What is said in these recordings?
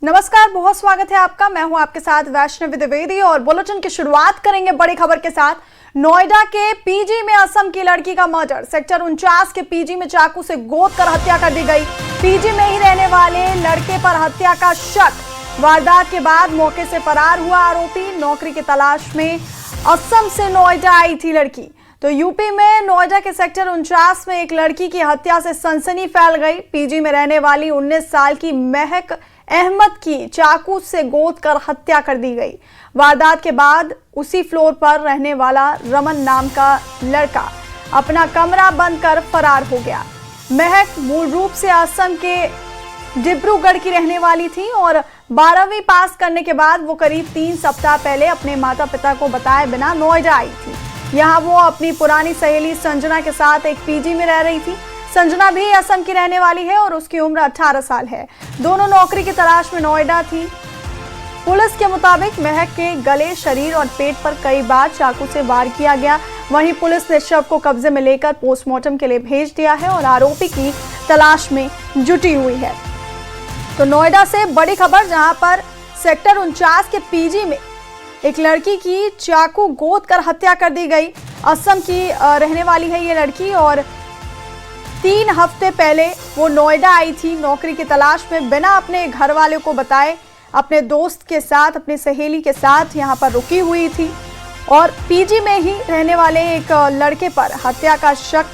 नमस्कार, बहुत स्वागत है आपका। मैं हूं आपके साथ वैष्णवी द्विवेदी और बुलेटिन की शुरुआत करेंगे बड़ी खबर के साथ। नोएडा के पीजी में असम की लड़की का मर्डर। सेक्टर 49 के पीजी में चाकू से गोद कर हत्या कर दी गई। पीजी में ही रहने वाले लड़के पर हत्या का शक। वारदात के बाद मौके से फरार हुआ आरोपी। नौकरी की तलाश में असम से नोएडा आई थी लड़की। तो यूपी में नोएडा के सेक्टर 49 में एक लड़की की हत्या से सनसनी फैल गई। पीजी में रहने वाली 19 साल की महक अहमद की चाकू से गोद कर हत्या कर दी गई। वारदात के बाद उसी फ्लोर पर रहने वाला रमन नाम का लड़का अपना कमरा बंद कर फरार हो गया। महक मूल रूप से असम के डिब्रूगढ़ की रहने वाली थी और 12वीं पास करने के बाद वो करीब 3 सप्ताह पहले अपने माता पिता को बताए बिना नोएडा आई थी। यहाँ वो अपनी पुरानी सहेली संजना के साथ एक पीजी में रह रही थी। संजना भी असम की रहने वाली है और उसकी उम्र 18 साल है। दोनों नौकरी की तलाश में नोएडा थी। पुलिस के मुताबिक महक के गले, शरीर और पेट पर कई बार चाकू से वार किया गया। वहीं पुलिस ने शव को कब्जे में लेकर पोस्टमार्टम के लिए भेज दिया है और आरोपी की तलाश में जुटी हुई है। तो नोएडा से बड़ी खबर, जहां पर सेक्टर 49 के पीजी में एक लड़की की चाकू गोद कर हत्या कर दी गई। असम की रहने वाली है ये लड़की और 3 हफ्ते पहले वो नोएडा आई थी नौकरी की तलाश में। बिना अपने घर वालों को बताए अपने दोस्त के साथ, अपनी सहेली के साथ यहाँ पर रुकी हुई थी और पीजी में ही रहने वाले एक लड़के पर हत्या का शक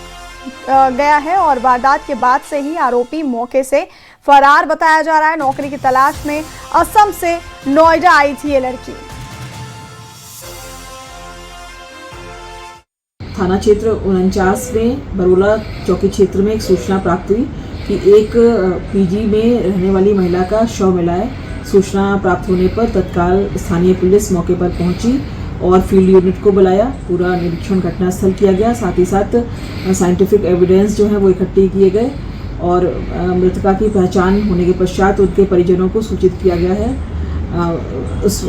गया है और वारदात के बाद से ही आरोपी मौके से फरार बताया जा रहा है। नौकरी की तलाश में असम से नोएडा आई थी ये लड़की। थाना क्षेत्र 49 में बरोला चौकी क्षेत्र में एक सूचना प्राप्त हुई कि एक पीजी में रहने वाली महिला का शव मिला है। सूचना प्राप्त होने पर तत्काल स्थानीय पुलिस मौके पर पहुंची और फील्ड यूनिट को बुलाया। पूरा निरीक्षण घटनास्थल किया गया। साथ ही साथ साइंटिफिक एविडेंस जो है वो इकट्ठे किए गए और मृतका की पहचान होने के पश्चात उनके परिजनों को सूचित किया गया है। उस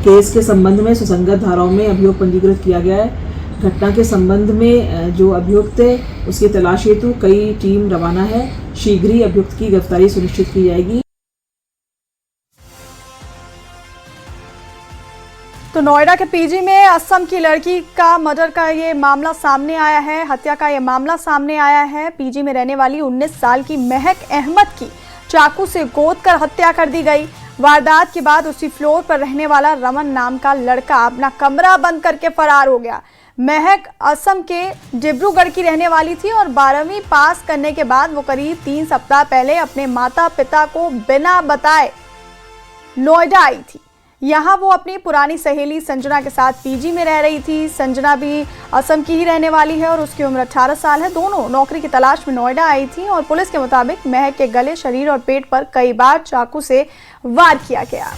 केस के संबंध में सुसंगत धाराओं में अभियोग पंजीकृत किया गया है। घटना के संबंध में जो अभियुक्त है उसकी तलाश हेतु कई टीम रवाना है। शीघ्र ही अभियुक्त की गिरफ्तारी सुनिश्चित की जाएगी। तो नोएडा के पीजी में असम की लड़की का मर्डर का ये मामला सामने आया है, हत्या का ये मामला सामने आया है। पीजी में रहने वाली 19 साल की महक अहमद की चाकू से गोद कर हत्या कर दी गई। वारदात के बाद उसी फ्लोर पर रहने वाला रमन नाम का लड़का अपना कमरा बंद करके फरार हो गया। महक असम के डिब्रूगढ़ की रहने वाली थी और 12वीं पास करने के बाद वो करीब 3 सप्ताह पहले अपने माता पिता को बिना बताए नोएडा आई थी। यहाँ वो अपनी पुरानी सहेली संजना के साथ पीजी में रह रही थी। संजना भी असम की ही रहने वाली है और उसकी उम्र 18 साल है। दोनों नौकरी की तलाश में नोएडा आई थी और पुलिस के मुताबिक महक के गले, शरीर और पेट पर कई बार चाकू से वार किया गया।